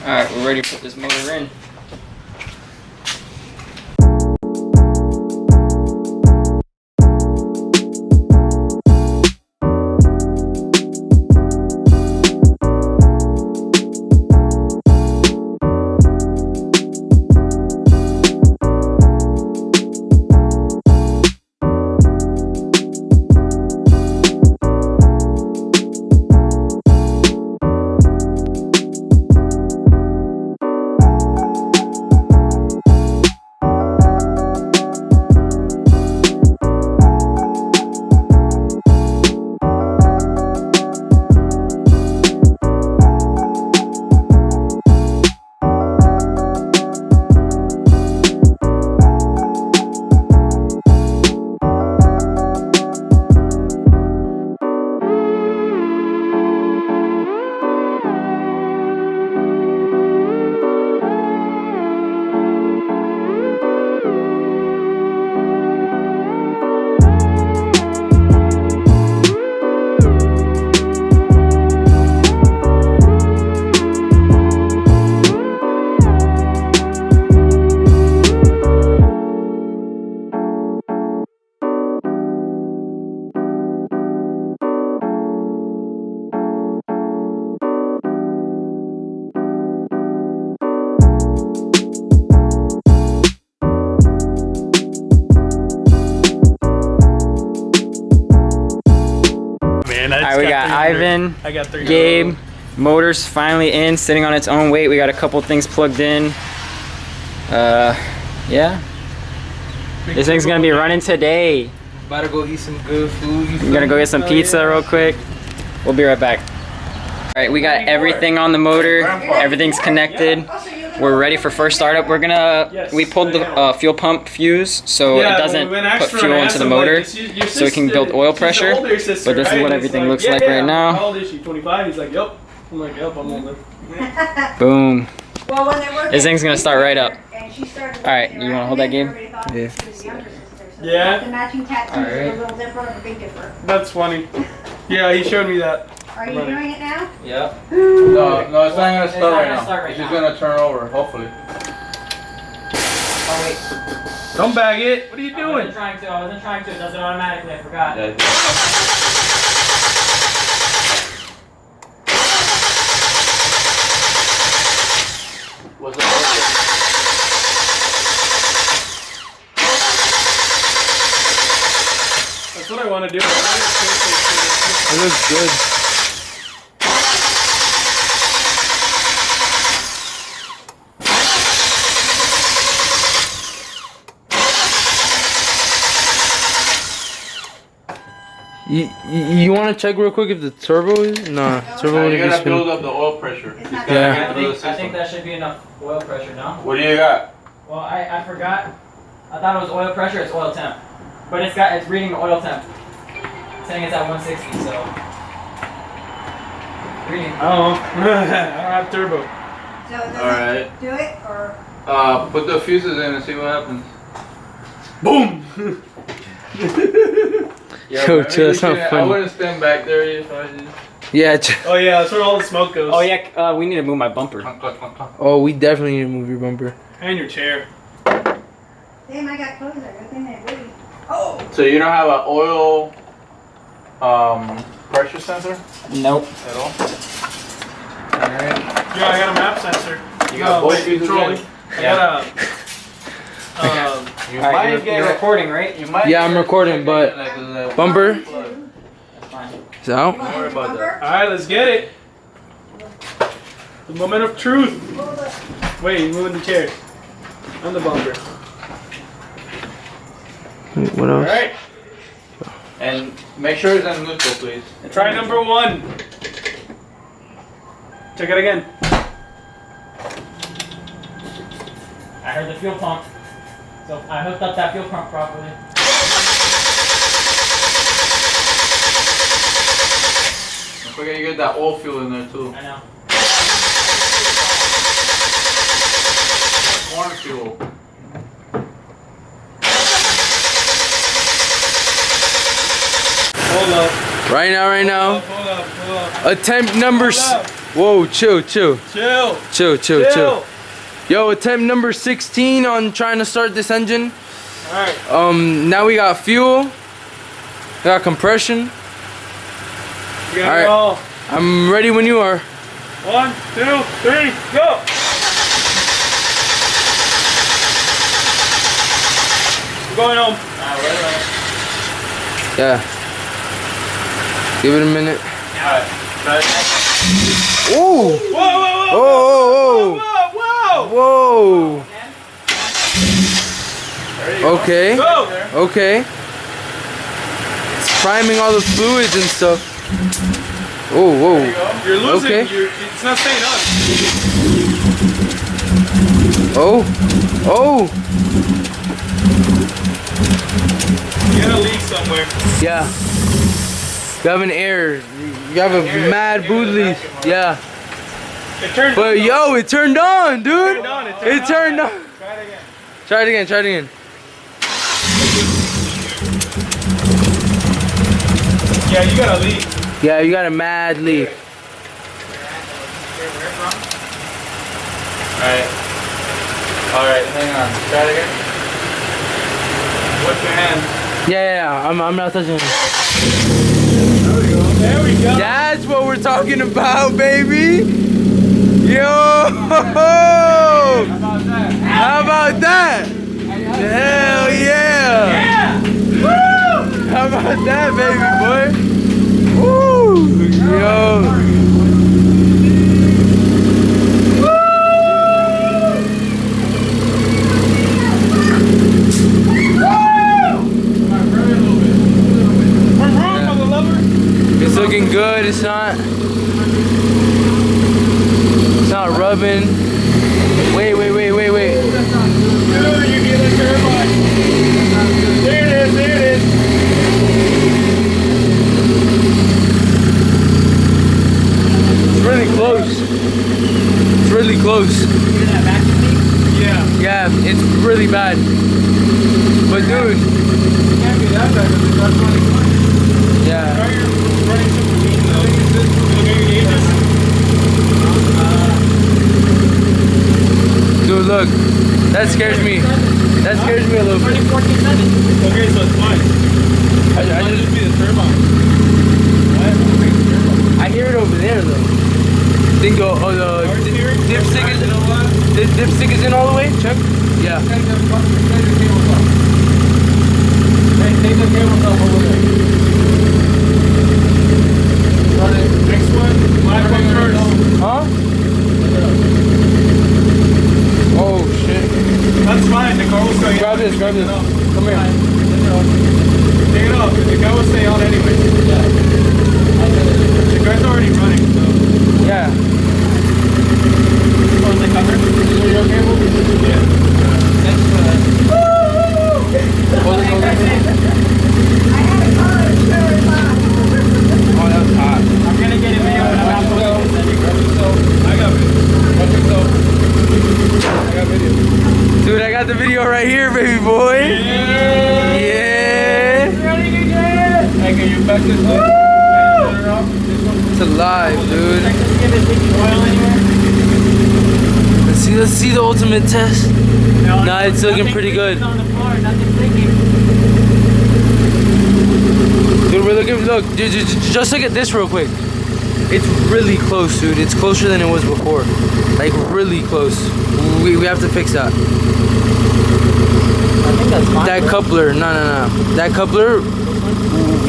Alright, we're ready to put this motor in. Alright, we got Ivan, I got 300. Gabe, motor's finally in, sitting on its own weight. We got a couple things plugged in. Yeah. This thing's gonna be running today. About to go eat some good food. I'm gonna go get some pizza real quick. We'll be right back. Alright, we got everything on the motor. Everything's connected. We're ready for first startup. We pulled the fuel pump fuse so it doesn't put fuel into the motor, so we can build oil pressure. But this is what everything looks like right now. How old is she? 25? He's like, yep. I'm like, yep, I'm older. Boom. Well, when they were This thing's gonna start right up. Alright, you wanna hold that, Gabe? Yeah. Yeah. The matching tattoos, Alright. the little zipper and the big dipper. That's funny. Yeah, he showed me that. Are you doing it now? Yep. No, it's not gonna It's start not right gonna now. start right It's just now. gonna turn over, hopefully. Oh wait. Don't bag it. What are you I doing? wasn't trying to. It does it automatically. I forgot. Yeah, what's up? That's what I want to do. It looks good. You want to check real quick if the turbo is? Nah, turbo Now would you be gotta build spinning. up the oil pressure. It's not Yeah. gonna Through the I think system. that should be enough oil pressure, no? What do you got? Well, I forgot. I thought it was oil pressure. It's oil temp, but it's reading the oil temp, saying it's at 160. So reading. Oh, I don't have turbo. So does Alright. it do it or? Put the fuses in and see what happens. Boom! Yeah, Yo, maybe chill, that's you not shouldn't- I funny. wouldn't stand back there if I did. Yeah. Oh yeah, that's where all the smoke goes. Oh yeah, we need to move my bumper. Clunk, clunk, clunk, clunk. Oh, we definitely need to move your bumper. And your chair. Damn, I got clothes there. Good thing they really. Oh! So you don't have an oil pressure sensor Nope. at all? Alright. Yeah, I got a map sensor. You got both wait, fuses trolley. in? I got a. You Alright, might you're get recording, right? You might Yeah, get I'm a recording, but like a bumper That's fine. is out. You want worry the about bumper? Alright, let's get it. The moment of truth. Hold it. Wait, you're moving the chair. On the bumper. Wait, what else? Alright. And make sure it's in neutral, please. Try number 1. Check it again. I heard the fuel pump, so I hooked up that fuel pump properly. Don't forget you get that oil fuel in there too. I know. Corn fuel. Hold up. Right now, Hold up. attempt number Hold up. Whoa, chill. Chill. Yo, attempt number 16 on trying to start this engine. Alright. Now we got fuel. We got compression. You got All it right. all. I'm ready when you are. 1, 2, 3, go! We're going home. Yeah. Give it a minute. Ooh! Whoa, whoa, whoa! Oh, Whoa, whoa! whoa! Okay. Go! Okay. It's priming all the fluids and stuff. Oh, whoa. You're losing. Okay. It's not staying on. Oh. Oh. You got a leak somewhere. Yeah. You have an error. You have a mad boot leak. Yeah. It turned But on. yo, it turned on, dude. It turned on. It turned on. Try it again. Try it again. Yeah, you got a leak. Yeah, you got a mad leak. Alright, hang on. Try it again. What's your hand? Yeah, I'm not touching it. There we go. That's what we're talking about, baby. Yo! How about that? Hell yeah! How about that, baby boy? Woo! Yo! It's looking good. It's not rubbing. Wait. Dude, you get a turbine. There it is. It's really close. It's really close. Yeah. Yeah, it's really bad. But dude, It can't be that bad because that's running fine. yeah. Try your running super clean though. Look at your gauges. Dude, look. That scares me. That scares me a little bit. Okay, so it's fine. I Might just, just be the turbine. I hear it over there though. Think the dipstick is the dipstick is in all the way. Check. Yeah. Take the cables off. Take the cables off over there. Next one, black one first. Huh? Oh shit. That's fine, the car will stay on. Grab this. Come here. Take it off, the car will stay on anyway. The car's already running, so. Yeah. On the cover? Your cable? Yeah. Hold it. I had a car insurance on. Oh, that was hot. I'm gonna get a video when I'm out the window. I got video. Dude, I got the video right here, baby boy. Yeah. Ready to get it? Hey, can you back this way? It's alive, dude. Check to see if it's leaking oil anywhere. Let's see the ultimate test. Nah, it's looking pretty good. On the floor, nothing's leaking. Dude, we're looking. Look, dude, just look at this real quick. It's really close, dude. It's closer than it was before. Like really close. We have to fix that. I think that's fine. That coupler, no. That coupler,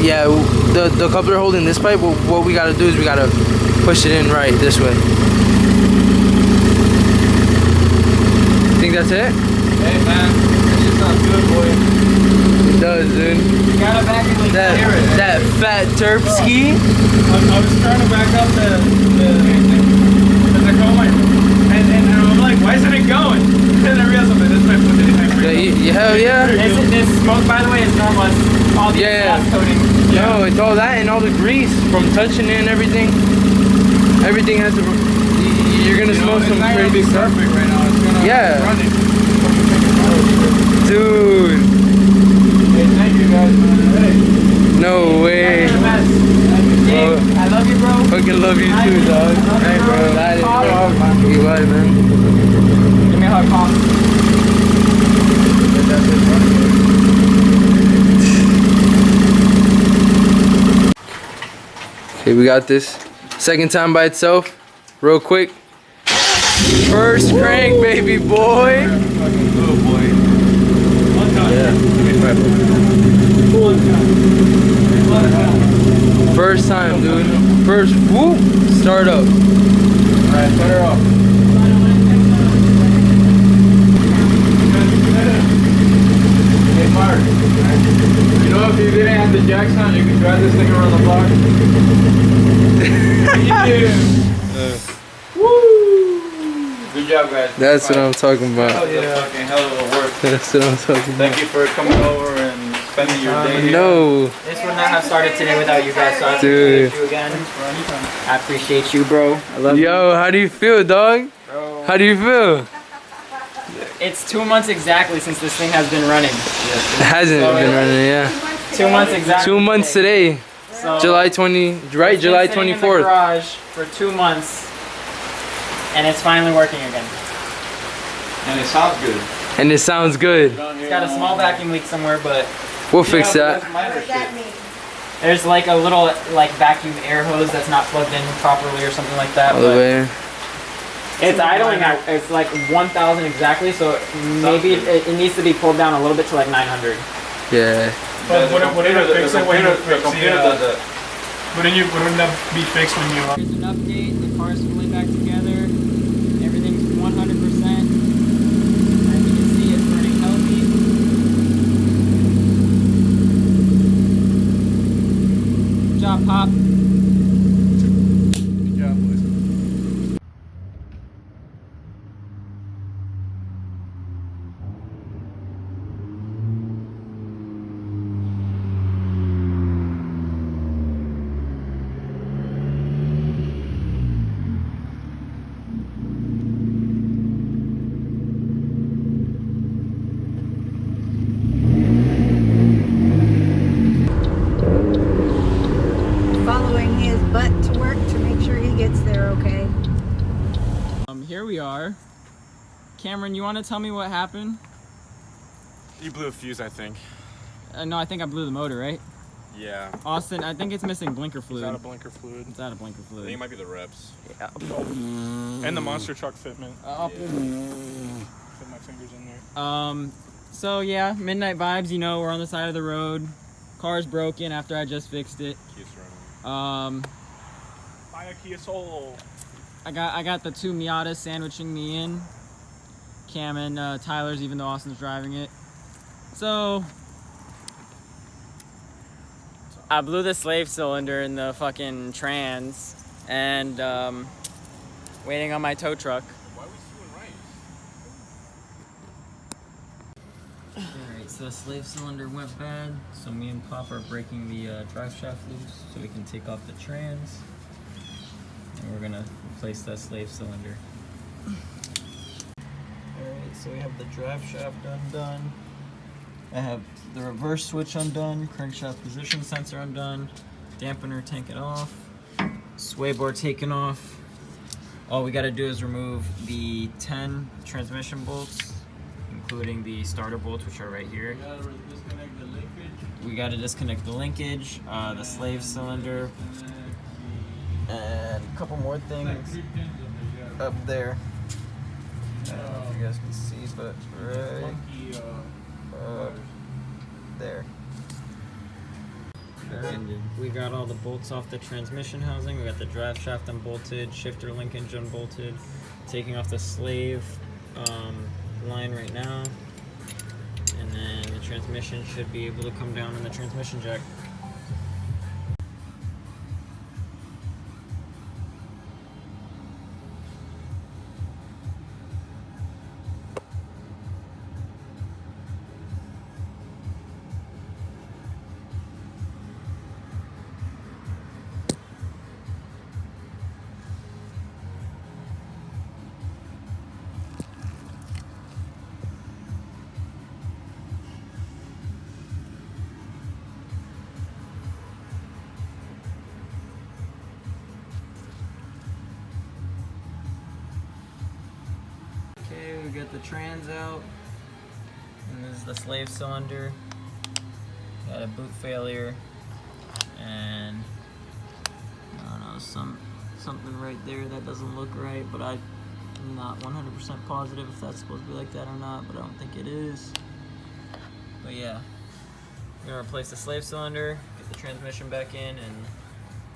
yeah, the coupler holding this pipe. What we gotta do is we gotta push it in right this way. Think that's it? Hey man, this shit sounds good, boy. It does, dude. You gotta back it like That fat Terpski. I was trying to back up the Tacoma, and I'm like, why isn't it going? And I realized something. This might put it in my Hell yeah. This smoke, by the way, is normal. It's all the exhaust coating. No, it's all that and all the grease from touching it and everything. Everything has to. You're gonna smoke some crazy stuff. perfect right now. It's gonna run it. Dude. Hey, thank you guys, man. Hey. No way. You're the best. I love you, bro. fucking love you too, dog. Hey, bro. That is, Pop. bro. You what, man? Give me a hug, Pop. Okay, we got this. Second time by itself. Real quick. First crank, baby boy. First time, dude. First whoop. Start up. Alright, put her off. Hey Mark, you know if you didn't have the jacks on, you could drive this thing around the block. Woo! Good job, guys. That's what I'm talking about. That was a fucking hell of a work. That's what I'm talking about. Thank you for coming over and spending your day here. No. This would not have started today without you guys, so I Dude. appreciate you again. I appreciate you, bro. I love you. Yo, how do you feel, dog? Bro. How do you feel? It's 2 months exactly since this thing has been running. It hasn't been running, yeah. 2 months exactly. 2 months today. So, July 20, right? it's been July sitting in the 24th. garage for 2 months, and it's finally working again. And it sounds good. And it sounds good. It's got a small vacuum leak somewhere, but We'll fix that. What does that mean? there's like a little like vacuum air hose that's not plugged in properly or something like that. All the But way. it's idling at it's like 1,000 exactly, so maybe it needs to be pulled down a little bit to like 900. Yeah. But wouldn't it fix it when you fix computer it? does it. Wouldn't that be fixed when you? Here's an update. The car's fully back together. Everything's 100%. As you can see, it's running healthy. Good job, Pop. Good job, boys. Following his butt to work to make sure he gets there okay. Here we are. Cameron, you want to tell me what happened? You blew a fuse, I think. No, I think I blew the motor, right? Yeah. Austin, I think it's missing blinker It's fluid. out of blinker fluid. It's out of blinker I think fluid. it might be the reps. Yeah. And the monster truck fitment. Fit my fingers in there. So yeah, midnight vibes. You know, we're on the side of the road. Car's broken after I just fixed it. Keys running. Buy a Kia Soul. I got the two Miatas sandwiching me in. Cam and Tyler's, even though Austin's driving it. So I blew the slave cylinder in the fucking trans, and waiting on my tow truck. Why are we doing right? Alright, so the slave cylinder went bad, so me and Pop are breaking the drive shaft loose so we can take off the trans. And we're gonna replace that slave cylinder. Alright, so we have the drive shaft undone. I have the reverse switch undone, crankshaft position sensor undone, dampener taken off, sway bar taken off. All we gotta do is remove the 10 transmission bolts, including the starter bolts, which are right here. We gotta disconnect the linkage, the slave cylinder, and a couple more things up there. I don't know if you guys can see, but right there. We got all the bolts off the transmission housing. We got the drive shaft unbolted, shifter linkage unbolted, taking off the slave line right now, and then the transmission should be able to come down in the transmission jack. get the trans out. And this is the slave cylinder. Got a boot failure. And I don't know, something right there that doesn't look right, but I'm not 100% positive if that's supposed to be like that or not, but I don't think it is. But yeah, we're gonna replace the slave cylinder, get the transmission back in, and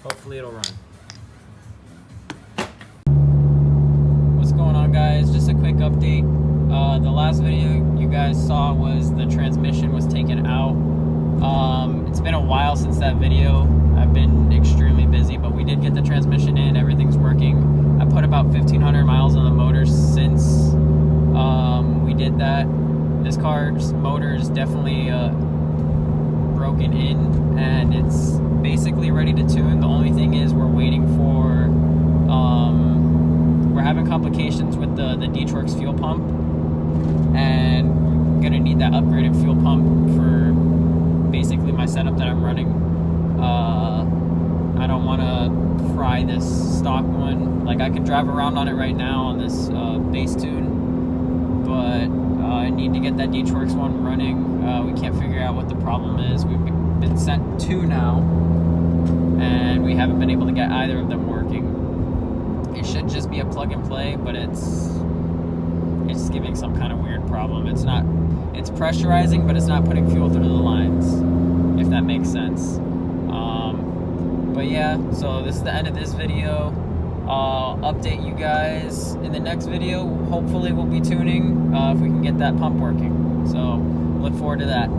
hopefully it'll run. What's going on, guys? Just a quick update. The last video you guys saw was the transmission was taken out. It's been a while since that video. I've been extremely busy, but we did get the transmission in. Everything's working. I put about 1,500 miles on the motor since we did that. This car's motor is definitely broken in, and it's basically ready to tune. The only thing is we're waiting for, we're having complications with the D-Torx fuel pump, and we're gonna need that upgraded fuel pump for basically my setup that I'm running. I don't want to fry this stock one. Like, I could drive around on it right now on this base tune, but I need to get that D-Torx one running. We can't figure out what the problem is. We've been sent 2 now, and we haven't been able to get either of them working. It should just be a plug and play, but it's giving some kind of weird problem. It's pressurizing, but it's not putting fuel through the lines, if that makes sense. But yeah, so this is the end of this video. I'll update you guys in the next video. Hopefully we'll be tuning if we can get that pump working. So look forward to that.